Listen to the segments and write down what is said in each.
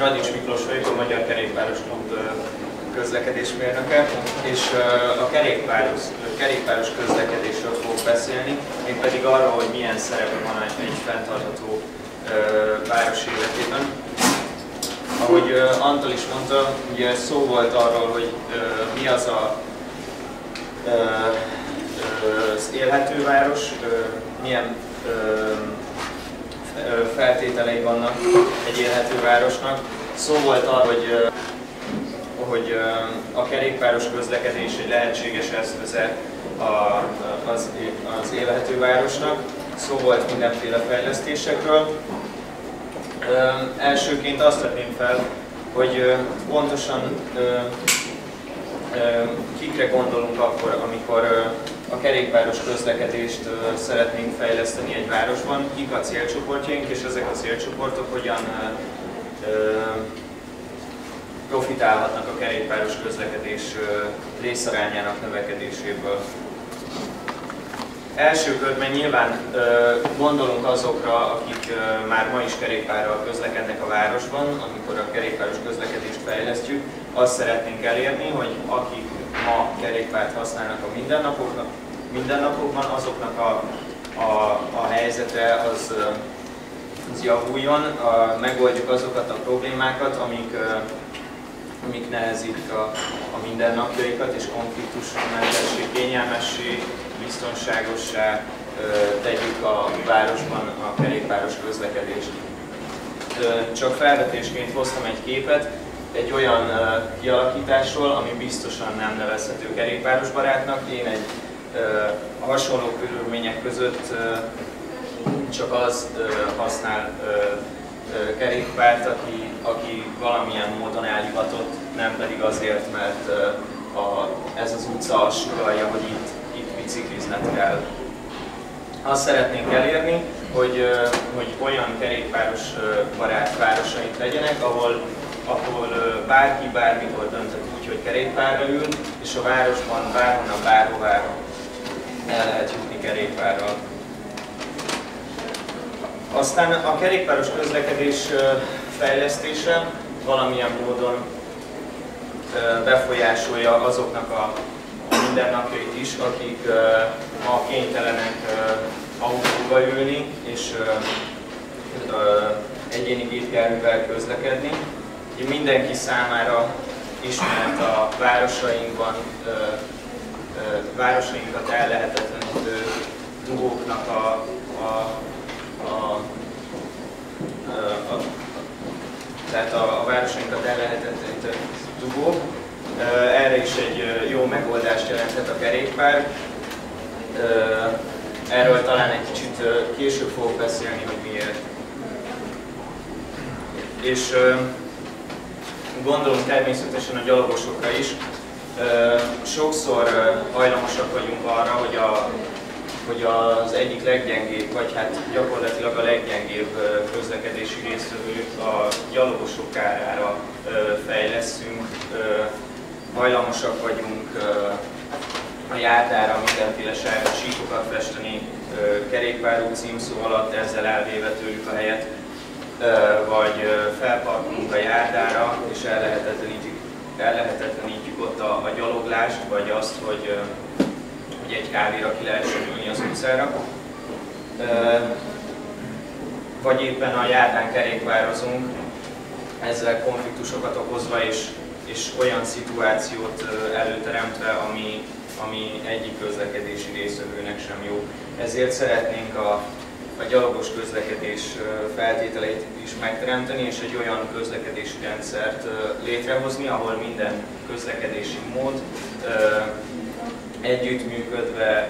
Radics Miklós vagyok, a Magyar Kerékpáros Klub közlekedésmérnöke, és a kerékpáros közlekedésről fogok beszélni, mégpedig arról, hogy milyen szerepe van egy fenntartható város életében. Ahogy Antal is mondta, ugye szó volt arról, hogy mi az az élhető város, milyen feltételei vannak egy élhető városnak. Szó volt arról, hogy a kerékpáros közlekedés egy lehetséges eszköze az élhető városnak. Szó volt mindenféle fejlesztésekről. Elsőként azt tenném fel, hogy pontosan kikre gondolunk akkor, amikor a kerékpáros közlekedést szeretnénk fejleszteni egy városban, kik a célcsoportjaink, és ezek a célcsoportok hogyan profitálhatnak a kerékpáros közlekedés részarányának növekedéséből. Első körben nyilván gondolunk azokra, akik már ma is kerékpárral közlekednek a városban, amikor a kerékpáros közlekedést fejlesztjük. Azt szeretnénk elérni, hogy akik ma kerékpárt használnak a mindennapokban, azoknak a helyzete az javuljon, megoldjuk azokat a problémákat, amik nehezítik a mindennapjaikat, és konfliktusmentessé, kényelmessé, biztonságossá tegyük a városban a kerékpáros közlekedést. Csak felvetésként hoztam egy képet egy olyan kialakításról, ami biztosan nem nevezhető kerékpárosbarátnak. Én egy hasonló körülmények között csak az használ kerékpárt, aki valamilyen módon elhivatott, nem pedig azért, mert ez az utca azt sugallja, hogy itt biciklizned kell. Azt szeretnénk elérni, hogy olyan kerékpáros barát városaink legyenek, ahol bárki bármikor dönthet úgy, hogy kerékpárra ül, és a városban bárhonnan bárhová el lehet jutni kerékpárral. Aztán a kerékpáros közlekedés fejlesztése valamilyen módon befolyásolja azoknak a mindennapjait is, akik ma kénytelenek autóba ülni és egyéni gépjárművel közlekedni. Mindenki számára ismert a városainkat ellehetetlenítő dugóknak tehát a városainkat ellehetetlenítő dugók. Erre is egy jó megoldást jelenthet a kerékpár. Erről talán egy kicsit később fogok beszélni, hogy miért. És gondolunk természetesen a gyalogosokra is. Sokszor hajlamosak vagyunk arra, hogy az egyik leggyengébb, vagy hát gyakorlatilag a leggyengébb közlekedési résztvevő a gyalogosok kárára fejleszünk. Hajlamosak vagyunk a járdára mindenféle sárga síkokat festeni kerékpárút címszó alatt, ezzel elvéve tőlük a helyet, vagy felparkolunk a járdára és ellehetetlenítjük ott a gyaloglást, vagy azt, hogy egy kávéra ki lehessen ülni az utcára. Vagy éppen a járdán kerékpározunk, ezzel konfliktusokat okozva és olyan szituációt előteremtve, ami egyik közlekedési résztvevőnek sem jó. Ezért szeretnénk a gyalogos közlekedés feltételeit is megteremteni, és egy olyan közlekedési rendszert létrehozni, ahol minden közlekedési mód együttműködve,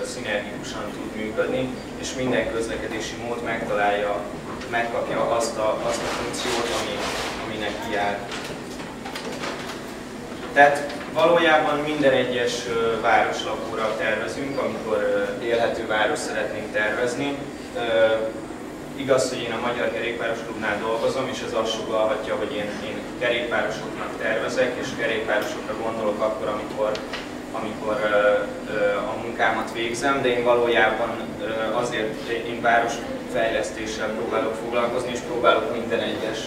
szinergikusan tud működni, és minden közlekedési mód megkapja azt a funkciót, aminek jár. Tehát valójában minden egyes városlakóra tervezünk, amikor élhető város szeretnénk tervezni. Igaz, hogy én a Magyar Kerékpáros Klubnál dolgozom, és ez azt sugallhatja, hogy én kerékpárosoknak tervezek, és kerékpárosokra gondolok akkor, amikor a munkámat végzem, de én valójában azért én városfejlesztéssel próbálok foglalkozni, és próbálok minden egyes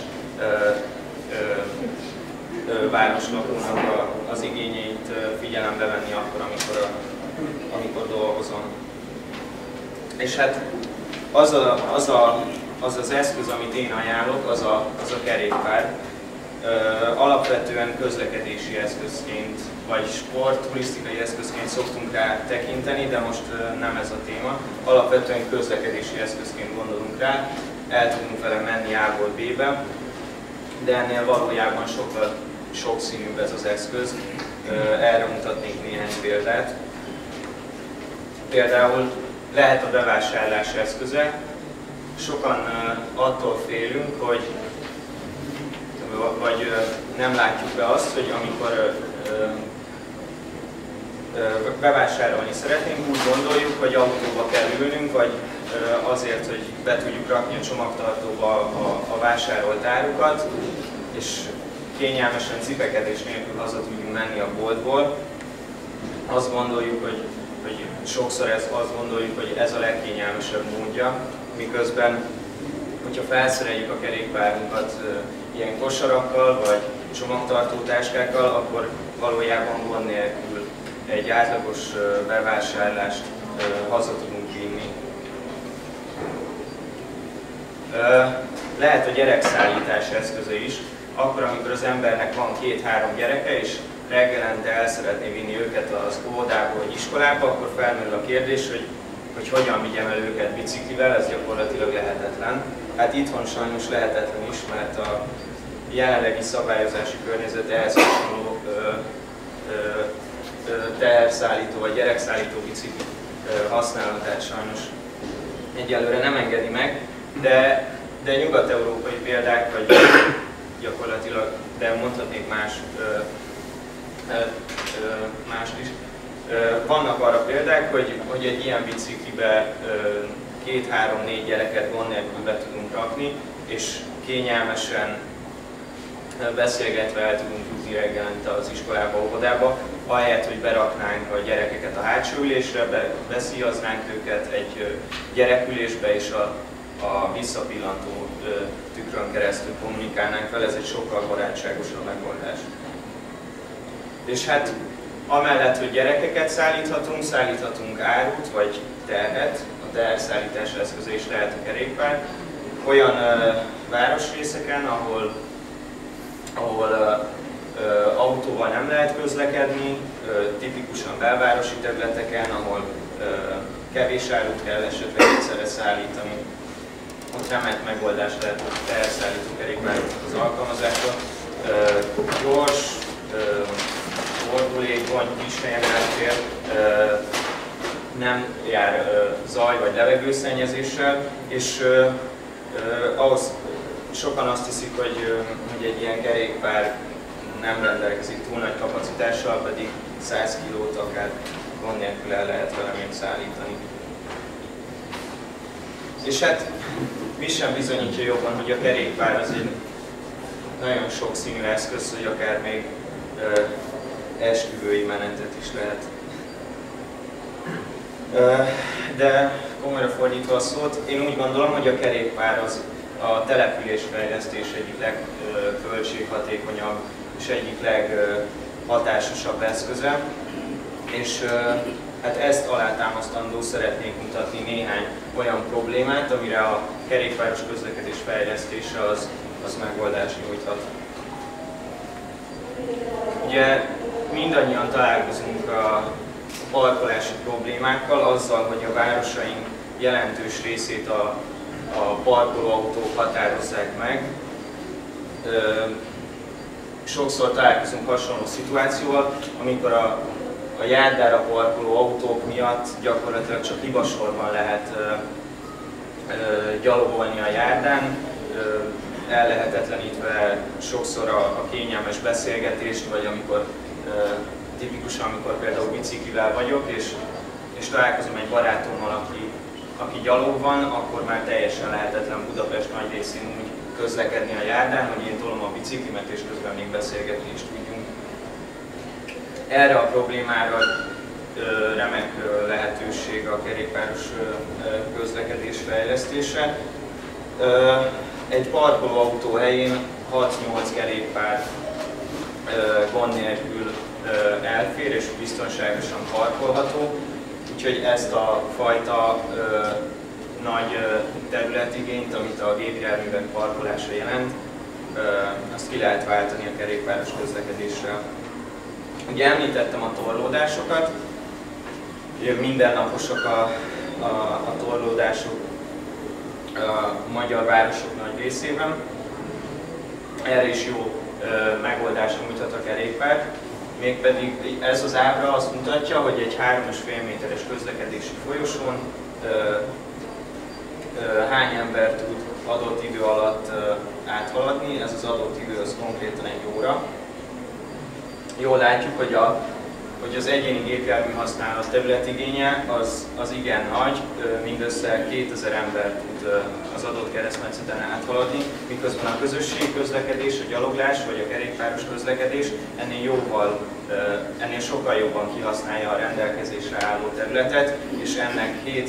városlakónak az igényeit figyelembe venni akkor, amikor dolgozom. És hát az eszköz, amit én ajánlok, az a kerékpár. Alapvetően közlekedési eszközként, vagy turisztikai eszközként szoktunk rá tekinteni, de most nem ez a téma. Alapvetően közlekedési eszközként gondolunk rá, el tudunk vele menni A-ból B-be, de ennél valójában sokkal sokszínűbb ez az eszköz. Erre mutatnék néhány példát. Például lehet a bevásárlás eszköze. Sokan attól félünk, vagy nem látjuk be azt, hogy amikor bevásárolni szeretnénk, úgy gondoljuk, hogy autóba kell ülnünk, vagy azért, hogy be tudjuk rakni a csomagtartóba a vásárolt árukat, és kényelmesen cipekedés nélkül haza tudjunk menni a boltból. Azt gondoljuk, hogy sokszor azt gondoljuk, hogy ez a legkényelmesebb módja, miközben, hogyha felszereljük a kerékpárunkat ilyen kosarakkal vagy csomagtartótáskákkal, akkor valójában gond nélkül egy átlagos bevásárlást haza tudunk vinni. Lehet a gyerekszállítás eszköze is, akkor, amikor az embernek van 2-3 gyereke, és reggelente el szeretné vinni őket az óvodába vagy iskolába, akkor felmerül a kérdés, hogy hogyan vigyem el őket biciklivel, ez gyakorlatilag lehetetlen. Hát itthon sajnos lehetetlen is, mert a jelenlegi szabályozási környezet ehhez hasonló teherszállító vagy gyerekszállító bicikli használatát sajnos egyelőre nem engedi meg, de nyugat-európai példák, vagy gyakorlatilag, de mondhatnék mást is. Vannak arra példák, hogy egy ilyen biciklibe 2-3-4 gyereket gond nélkül be tudunk rakni, és kényelmesen beszélgetve el tudunk jutni reggelente az iskolába, óvodába, ahelyett, hogy beraknánk a gyerekeket a hátsó ülésre, beszíjaznánk őket egy gyerekülésbe, és a visszapillantó tükrön keresztül kommunikálnánk fel, ez egy sokkal barátságosabb megoldás. És hát amellett, hogy gyerekeket szállíthatunk árut vagy terhet, a teherszállítás eszköze is lehet a kerékpár, olyan városrészeken, ahol autóval nem lehet közlekedni, tipikusan belvárosi területeken, ahol kevés árut kell esetleg egyszerre szállítani. Ott remek megoldás lehet a teherszállító kerékpároknak az alkalmazása. Gyors, fordulékony, kis helyen eltér, nem jár zaj vagy levegőszennyezéssel, és ahhoz sokan azt hiszik, hogy egy ilyen kerékpár nem rendelkezik túl nagy kapacitással, pedig 100 kilót akár gond nélkül el lehet vele még szállítani. És hát mi sem bizonyítja jobban, hogy a kerékpár az egy nagyon sokszínű eszköz, hogy akár még esküvői menetet is lehet. De komolyra fordítva a szót, én úgy gondolom, hogy a kerékpár az a településfejlesztés egyik legköltséghatékonyabb és egyik leghatásosabb eszköze. És hát ezt alátámasztandó szeretnék mutatni néhány olyan problémát, amire a kerékpáros közlekedés fejlesztése az megoldást nyújthat. Ugye mindannyian találkozunk a parkolási problémákkal, azzal, hogy a városaink jelentős részét a parkolóautók határozzák meg. Sokszor találkozunk hasonló szituációval, amikor a járdára parkoló autók miatt gyakorlatilag csak libasorban lehet gyalogolni a járdán, ellehetetlenítve sokszor a kényelmes beszélgetést, vagy amikor tipikusan, amikor például biciklivel vagyok, és találkozom egy barátommal, aki gyalog van, akkor már teljesen lehetetlen Budapest nagy részén úgy közlekedni a járdán, hogy én tolom a biciklimet, és közben még beszélgetni is tudjunk. Erre a problémára remek lehetőség a kerékpáros közlekedés fejlesztése. Egy parkolóautó helyén 6-8 kerékpár gond nélkül elfér és biztonságosan parkolható. Úgyhogy ezt a fajta nagy területigényt, amit a gépjárművek parkolása jelent, azt ki lehet váltani a kerékpáros közlekedéssel. Ugye említettem a torlódásokat, mindennaposak a torlódások a magyar városok nagy részében. Erre is jó megoldásra mutat a kerékpár. Mégpedig ez az ábra azt mutatja, hogy egy 3,5 méteres közlekedési folyosón hány ember tud adott idő alatt áthaladni. Ez az adott idő az konkrétan egy óra. Jól látjuk, hogy az egyéni gépjármű használat területigénye az igen nagy, mindössze 2000 ember tud az adott keresztmetszeten áthaladni, miközben a közösségi közlekedés, a gyaloglás vagy a kerékpáros közlekedés ennél sokkal jobban kihasználja a rendelkezésre álló területet, és ennek 7-8,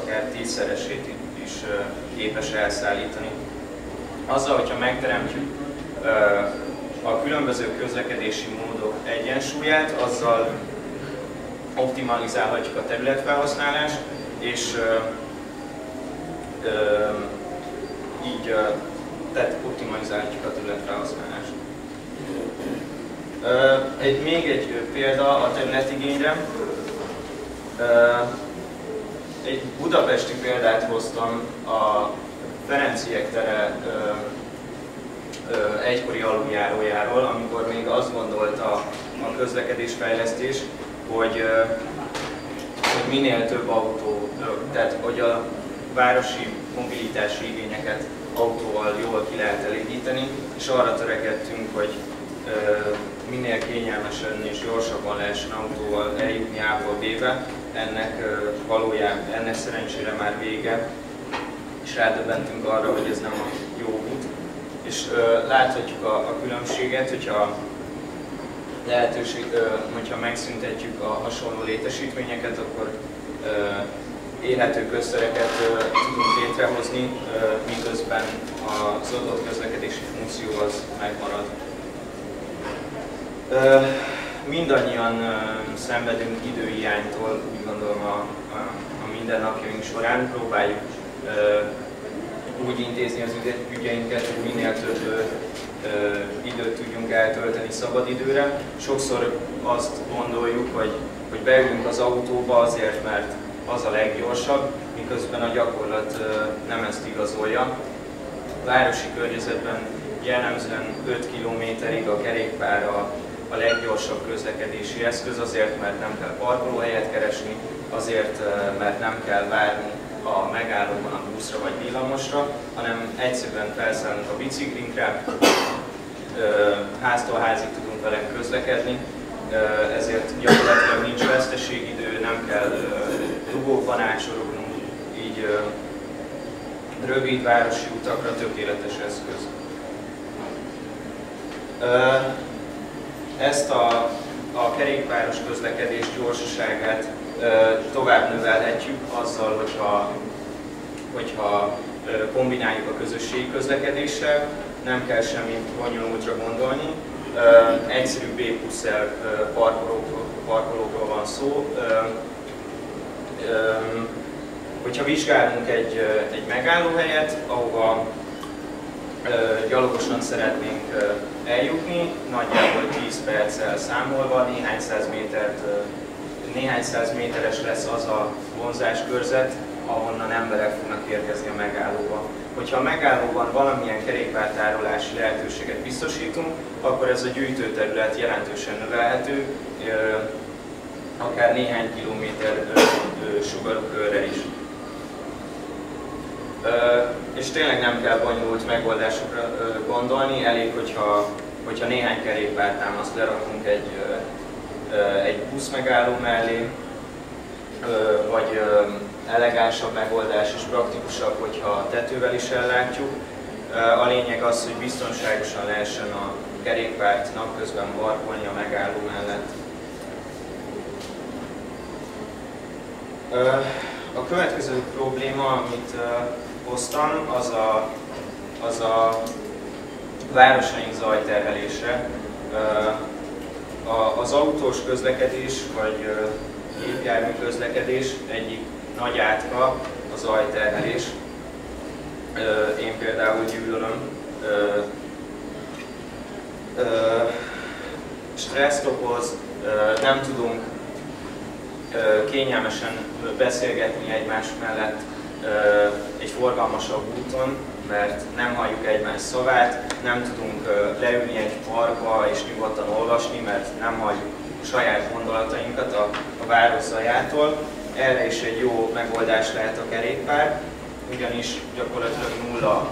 akár 10-szeresét is képes elszállítani. Azzal, hogyha megteremtjük a különböző közlekedési módok egyensúlyát, azzal optimalizálhatjuk a területfelhasználást, és így tehát optimalizálhatjuk a területfelhasználást. Még egy példa a területigényre. Egy budapesti példát hoztam a Ferenciek tere egykori aluljárójáról, amikor még azt gondolta a közlekedésfejlesztés, hogy minél több autó, tehát hogy a városi mobilitási igényeket autóval jól ki lehet elégíteni, és arra törekedtünk, hogy minél kényelmesebben és gyorsabban lehessen autóval eljutni A-ból B-be. Ennek szerencsére már vége, és rádöbbentünk arra, hogy ez nem a jó út. És láthatjuk a különbséget, hogyha hogyha megszüntetjük a hasonló létesítményeket, akkor élhető köztereket tudunk létrehozni, miközben az adott közlekedési funkció az megmarad. Mindannyian szenvedünk időhiánytól, úgy gondolom a mindennapjaink során. Próbáljuk úgy intézni az ügyeinket, hogy minél több időt tudjunk eltölteni szabadidőre. Sokszor azt gondoljuk, hogy beülünk az autóba azért, mert az a leggyorsabb, miközben a gyakorlat nem ezt igazolja. A városi környezetben jellemzően 5 kilométerig a kerékpár a leggyorsabb közlekedési eszköz, azért, mert nem kell parkolóhelyet keresni, azért, mert nem kell várni a megállóban a buszra vagy villamosra, hanem egyszerűen felszállunk a biciklinkre, háztól házig tudunk vele közlekedni, ezért gyakorlatilag nincs veszteségidő, nem kell dugókban átsorognunk, így rövid városi utakra tökéletes eszköz. Ezt a kerékpáros közlekedés gyorsaságát tovább növelhetjük azzal, hogyha kombináljuk a közösségi közlekedéssel, nem kell semmi bonyolultra gondolni. Egyszerű B+L parkolókról van szó. Hogyha vizsgálunk egy megállóhelyet, ahova gyalogosan szeretnénk eljutni, nagyjából 10 perccel számolva, néhány száz méteres lesz az a vonzáskörzet, ahonnan emberek fognak érkezni a megállóba. Hogyha a megállóban valamilyen kerékpártárolási lehetőséget biztosítunk, akkor ez a gyűjtőterület jelentősen növelhető, akár néhány kilométer sugarukörrel is. És tényleg nem kell bonyolult megoldásokra gondolni, elég, hogyha néhány kerékpártámaszt lerakunk egy buszmegálló mellé, vagy elegánsabb megoldás és praktikusabb, hogyha tetővel is ellátjuk. A lényeg az, hogy biztonságosan lehessen a kerékpárt napközben parkolni a megálló mellett. A következő probléma, amit hoztam, az a városaink zajterhelése. Az autós közlekedés, vagy gépjármű közlekedés egyik nagy átka a zajterhelés. Én például gyűlölöm. Stresszt okoz, nem tudunk kényelmesen beszélgetni egymás mellett egy forgalmasabb úton, mert nem halljuk egymás szavát, nem tudunk leülni egy parkba és nyugodtan olvasni, mert nem halljuk a saját gondolatainkat a város zajától. Erre is egy jó megoldás lehet a kerékpár, ugyanis gyakorlatilag nulla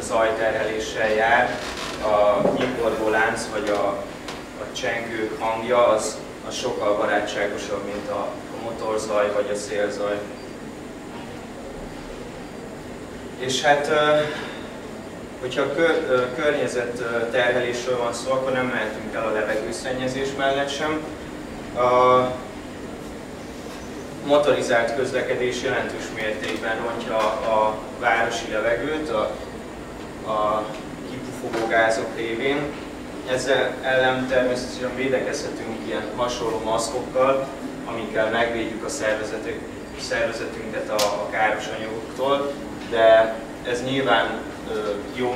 zajterheléssel jár. A nyikorgó lánc vagy a csengők hangja az sokkal barátságosabb, mint a motorzaj vagy a szélzaj. És hát, hogyha a környezetterhelésről van szó, akkor nem mehetünk el a levegőszennyezés mellett sem. A motorizált közlekedés jelentős mértékben rontja a városi levegőt a kipufogó gázok révén. Ezzel ellen természetesen védekezhetünk ilyen hasonló maszkokkal, amikkel megvédjük a szervezetünket a káros anyagoktól, de ez nyilván jó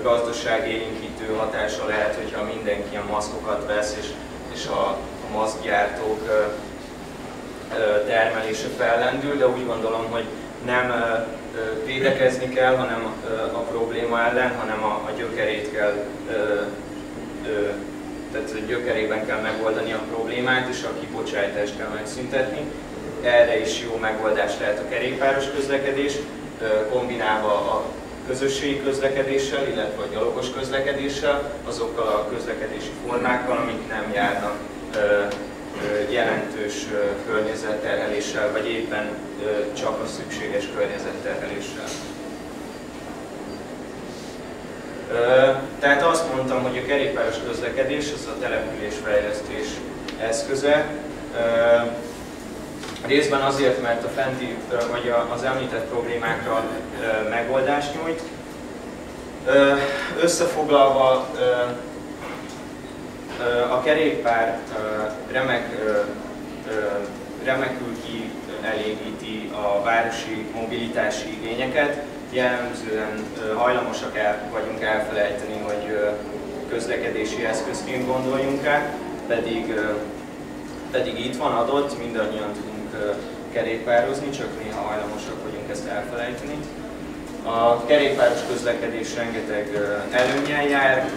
gazdaságélénkítő hatása lehet, hogyha mindenki ilyen maszkokat vesz, és a maszkgyártók termelése fellendül, de úgy gondolom, hogy nem védekezni kell, hanem a probléma ellen, hanem a gyökerét kell, tehát a gyökerében kell megoldani a problémát, és a kibocsátást kell megszüntetni. Erre is jó megoldás lehet a kerékpáros közlekedés, kombinálva a közösségi közlekedéssel, illetve a gyalogos közlekedéssel, azokkal a közlekedési formákkal, amik nem járnak jelentős környezetterheléssel, vagy éppen csak a szükséges környezetterheléssel. Tehát azt mondtam, hogy a kerékpáros közlekedés az a településfejlesztés eszköze. Részben azért, mert a fenti, vagy az említett problémákra megoldást nyújt. Összefoglalva, a kerékpár remekül kielégíti a városi mobilitási igényeket. Jellemzően hajlamosak vagyunk elfelejteni, hogy közlekedési eszközként gondoljunk rá, pedig itt van adott, mindannyian tudunk kerékpározni, csak néha hajlamosak vagyunk ezt elfelejteni. A kerékpáros közlekedés rengeteg előnnyel jár,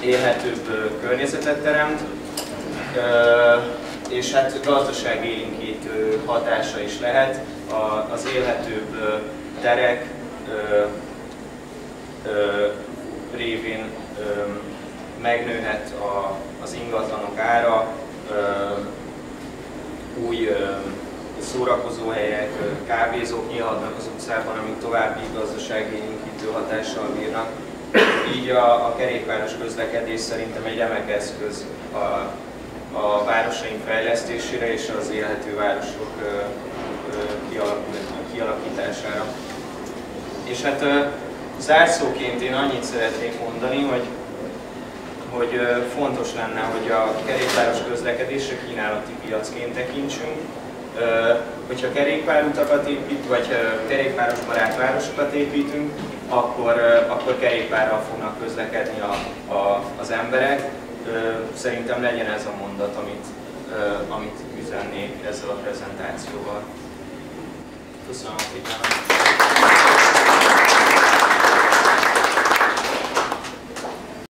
élhetőbb környezetet teremt, és hát gazdaságélénkítő hatása is lehet. Az élhetőbb terek révén megnőhet az ingatlanok ára, új szórakozóhelyek, kávézók nyílhatnak az utcában, amik további gazdaságélénkítő hatással bírnak. Így a kerékpáros közlekedés szerintem egy remek eszköz a városaink fejlesztésére és az élhető városok kialakítására. És hát zárszóként én annyit szeretnék mondani, hogy fontos lenne, hogy a kerékpáros közlekedésre kínálati piacként tekintsünk. Hogyha kerékpárutakat építünk, vagy kerékpáros barát városokat építünk, akkor kerékpárral fognak közlekedni az emberek. Szerintem legyen ez a mondat, amit üzennék ezzel a prezentációval. Köszönöm a figyelmet!